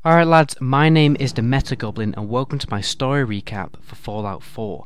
Alright lads, my name is the Meta Goblin and welcome to my story recap for Fallout 4.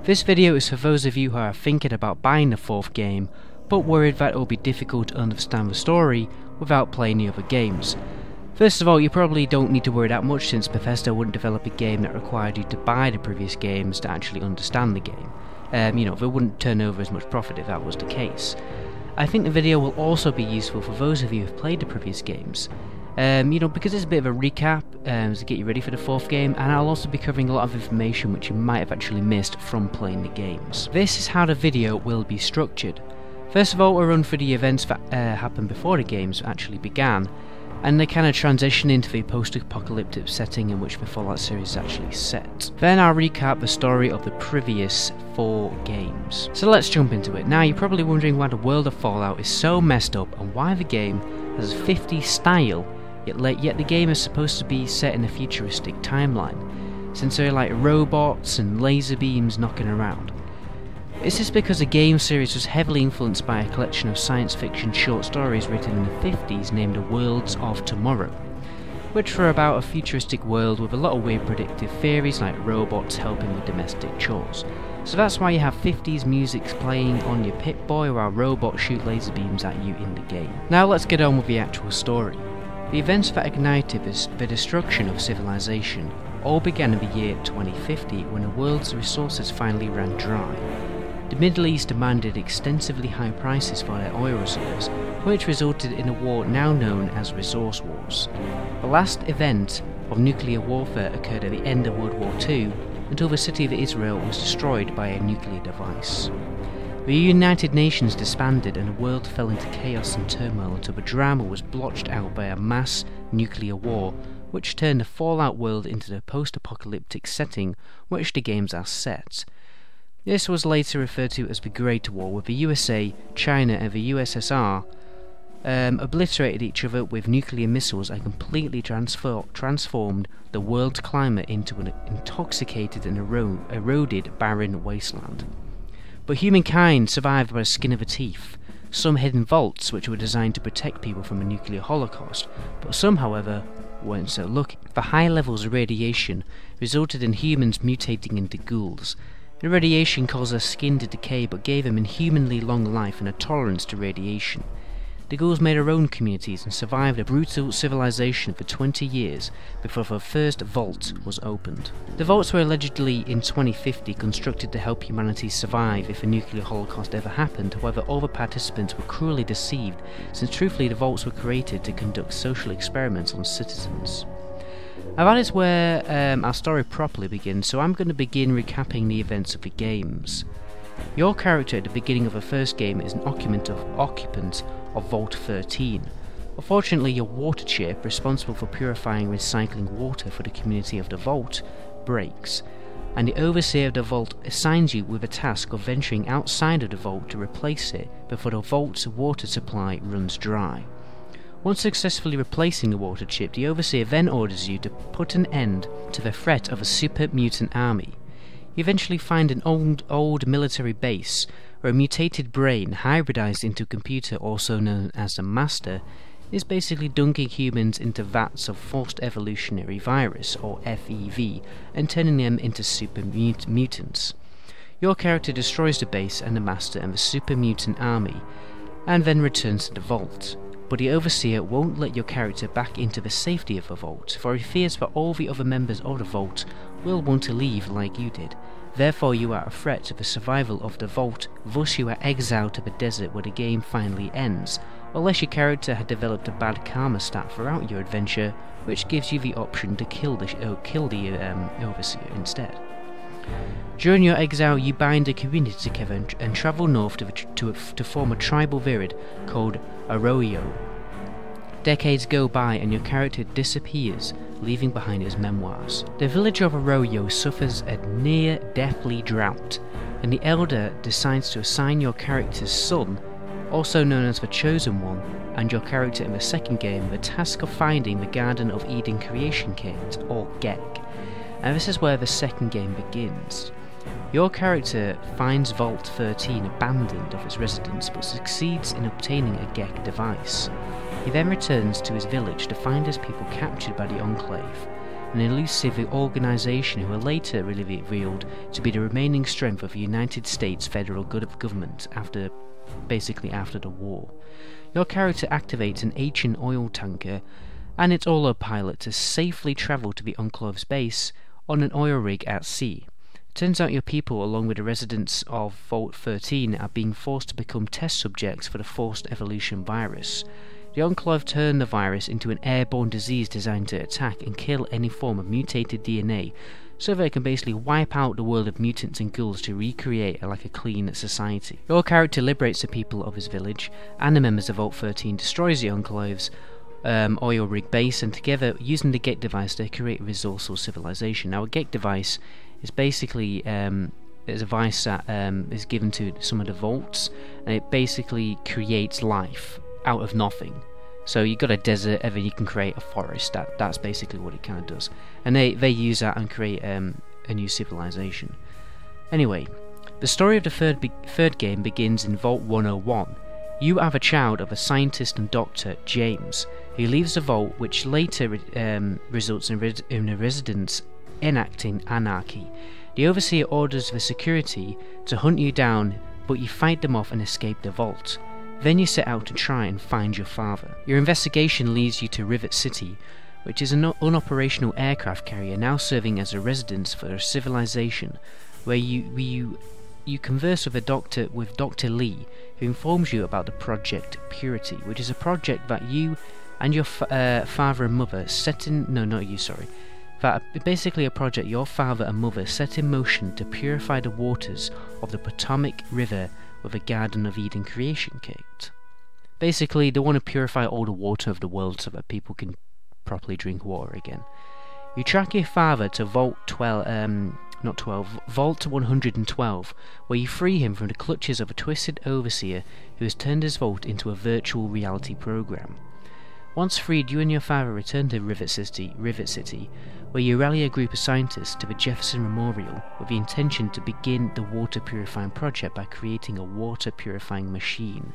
This video is for those of you who are thinking about buying the fourth game, but worried that it will be difficult to understand the story without playing the other games. First of all, you probably don't need to worry that much since Bethesda wouldn't develop a game that required you to buy the previous games to actually understand the game. They wouldn't turn over as much profit if that was the case. I think the video will also be useful for those of you who have played the previous games. Because it's a bit of a recap to get you ready for the fourth game, and I'll also be covering a lot of information which you might have actually missed from playing the games. This is how the video will be structured. First of all, we'll run through the events that happened before the games actually began, and they kind of transition into the post-apocalyptic setting in which the Fallout series is actually set. Then I'll recap the story of the previous 4 games. So let's jump into it. Now you're probably wondering why the world of Fallout is so messed up and why the game has a 50s style, yet the game is supposed to be set in a futuristic timeline, since there are like robots and laser beams knocking around. Is this because the game series was heavily influenced by a collection of science fiction short stories written in the 50s named The Worlds of Tomorrow, which were about a futuristic world with a lot of weird predictive theories like robots helping with domestic chores. So that's why you have 50s music playing on your Pip-Boy while robots shoot laser beams at you in the game. Now let's get on with the actual story. The events that ignited the destruction of civilization all began in the year 2050 when the world's resources finally ran dry. The Middle East demanded extensively high prices for their oil reserves, which resulted in a war now known as Resource Wars. The last event of nuclear warfare occurred at the end of World War II, until the city of Israel was destroyed by a nuclear device. The United Nations disbanded and the world fell into chaos and turmoil until the drama was blotched out by a mass nuclear war, which turned the Fallout world into the post-apocalyptic setting which the games are set. This was later referred to as the Great War, with the USA, China and the USSR obliterated each other with nuclear missiles and completely transformed the world's climate into an intoxicated and eroded barren wasteland. But humankind survived by the skin of their teeth. Some hid in vaults which were designed to protect people from a nuclear holocaust, but some, however, weren't so lucky. The high levels of radiation resulted in humans mutating into ghouls. The radiation caused their skin to decay but gave them inhumanly long life and a tolerance to radiation. The ghouls made their own communities and survived a brutal civilization for 20 years before the first vault was opened. The vaults were allegedly in 2050 constructed to help humanity survive if a nuclear holocaust ever happened. However, all the participants were cruelly deceived, since truthfully the vaults were created to conduct social experiments on citizens. Now that is where our story properly begins, so I'm going to begin recapping the events of the games. Your character at the beginning of the first game is an occupant of Vault 13. Unfortunately, your water chip, responsible for purifying and recycling water for the community of the Vault, breaks, and the overseer of the Vault assigns you with a task of venturing outside of the Vault to replace it before the Vault's water supply runs dry. Once successfully replacing the water chip, the Overseer then orders you to put an end to the threat of a super mutant army. You eventually find an old military base where a mutated brain, hybridized into a computer also known as the Master, is basically dunking humans into vats of forced evolutionary virus, or FEV, and turning them into super mutants. Your character destroys the base and the Master and the super mutant army, and then returns to the Vault. But the Overseer won't let your character back into the safety of the Vault, for he fears that all the other members of the Vault will want to leave like you did. Therefore you are a threat to the survival of the Vault, thus you are exiled to the desert where the game finally ends, unless your character had developed a bad karma stat throughout your adventure, which gives you the option to kill the Overseer instead. During your exile, you bind a community together and travel north to form a tribal village called Arroyo. Decades go by and your character disappears, leaving behind his memoirs. The village of Arroyo suffers a near-deathly drought, and the Elder decides to assign your character's son, also known as the Chosen One, and your character in the second game the task of finding the Garden of Eden creation kit, or GEC. And this is where the second game begins. Your character finds Vault 13 abandoned of its residents, but succeeds in obtaining a GEC device. He then returns to his village to find his people captured by the Enclave, an elusive organisation who are later revealed to be the remaining strength of the United States federal government after the war. Your character activates an ancient oil tanker and its autopilot to safely travel to the Enclave's base on an oil rig at sea. Turns out your people, along with the residents of Vault 13, are being forced to become test subjects for the forced evolution virus. The Enclave turned the virus into an airborne disease designed to attack and kill any form of mutated DNA, so they can basically wipe out the world of mutants and ghouls to recreate a clean society. Your character liberates the people of his village, and the members of Vault 13 destroys the Enclave's oil rig base, and together, using the gate device, they create a resourceful civilization. Now, a gate device is basically is a device that is given to some of the vaults, and it basically creates life out of nothing. So you've got a desert, and then you can create a forest. That's basically what it kind of does, and they use that and create a new civilization. Anyway, the story of the third game begins in Vault 101. You are the child of a scientist and doctor, James, who leaves the vault, which later results in the residents enacting anarchy. The overseer orders the security to hunt you down, but you fight them off and escape the vault. Then you set out to try and find your father. Your investigation leads you to Rivet City, which is an unoperational aircraft carrier now serving as a residence for a civilization, where you converse with Dr. Lee, who informs you about the Project Purity, which is a project that you and your father and mother basically a project your father and mother set in motion to purify the waters of the Potomac River with a Garden of Eden creation kit. Basically, they want to purify all the water of the world so that people can properly drink water again. You track your father to Vault 112, where you free him from the clutches of a twisted overseer who has turned his vault into a virtual reality program. Once freed, you and your father return to Rivet City, where you rally a group of scientists to the Jefferson Memorial with the intention to begin the water purifying project by creating a water purifying machine.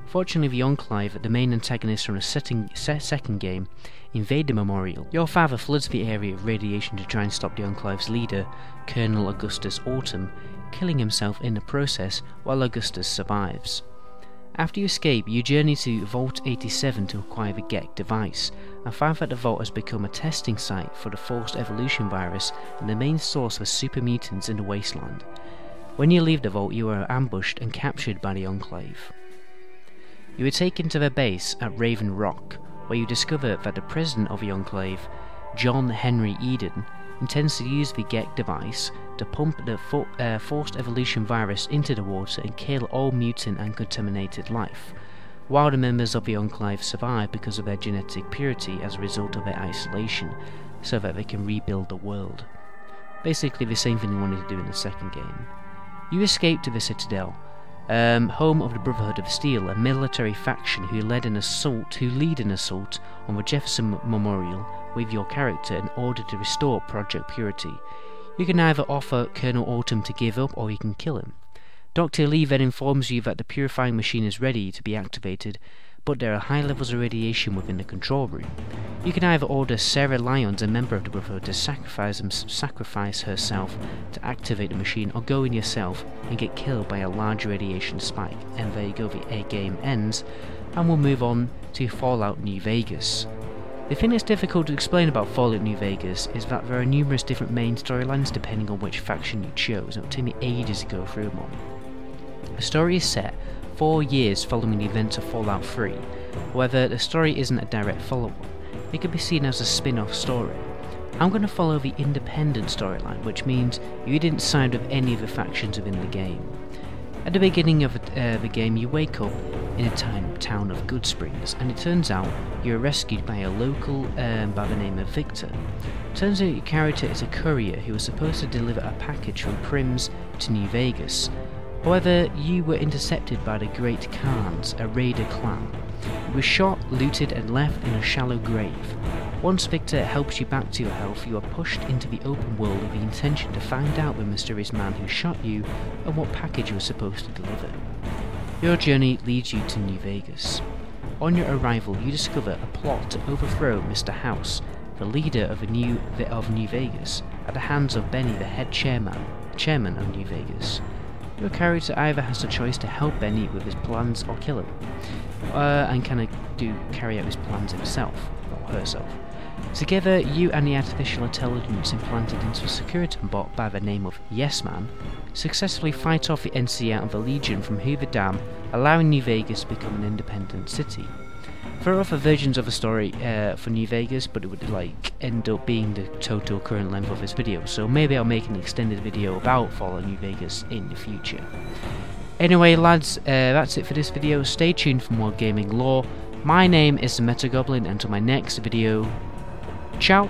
Fortunately, the Enclave, the main antagonist from the second game, invade the memorial. Your father floods the area of radiation to try and stop the Enclave's leader, Colonel Augustus Autumn, killing himself in the process while Augustus survives. After you escape, you journey to Vault 87 to acquire the GEC device, and find that the vault has become a testing site for the forced evolution virus and the main source for super mutants in the wasteland. When you leave the vault, you are ambushed and captured by the Enclave. You are taken to their base at Raven Rock, where you discover that the president of the Enclave, John Henry Eden, intends to use the GEC device to pump the forced evolution virus into the water and kill all mutant and contaminated life, while the members of the Enclave survive because of their genetic purity as a result of their isolation, so that they can rebuild the world. Basically the same thing they wanted to do in the second game. You escape to the Citadel, home of the Brotherhood of Steel, a military faction who lead an assault on the Jefferson Memorial with your character in order to restore Project Purity. You can either offer Colonel Autumn to give up, or you can kill him. Dr. Lee then informs you that the purifying machine is ready to be activated, but there are high levels of radiation within the control room. You can either order Sarah Lyons, a member of the Brotherhood, to sacrifice herself to activate the machine, or go in yourself and get killed by a large radiation spike. And there you go, the game ends, and we'll move on to Fallout New Vegas. The thing that's difficult to explain about Fallout New Vegas is that there are numerous different main storylines depending on which faction you chose, and it will take me ages to go through them all. The story is set 4 years following the events of Fallout 3. However, the story isn't a direct follow-up. It could be seen as a spin-off story. I'm going to follow the independent storyline, which means you didn't side with any of the factions within the game. At the beginning of the game, you wake up in a town of Goodsprings, and it turns out you're rescued by a local by the name of Victor. Turns out your character is a courier who was supposed to deliver a package from Prims to New Vegas. However, you were intercepted by the Great Khans, a raider clan. You were shot, looted, and left in a shallow grave. Once Victor helps you back to your health, you are pushed into the open world with the intention to find out the mysterious man who shot you and what package you were supposed to deliver. Your journey leads you to New Vegas. On your arrival, you discover a plot to overthrow Mr. House, the leader of New Vegas, at the hands of Benny, the head chairman of New Vegas. Your character either has the choice to help Benny with his plans or kill him, and carry out his plans himself, or herself. Together, you and the artificial intelligence implanted into a security bot by the name of Yes Man successfully fight off the NCR and the Legion from Hoover Dam, allowing New Vegas to become an independent city. There are other versions of the story for New Vegas, but it would end up being the total current length of this video, so maybe I'll make an extended video about Fallout New Vegas in the future. Anyway lads, that's it for this video. Stay tuned for more gaming lore. My name is the Meta Goblin, and until my next video, ciao!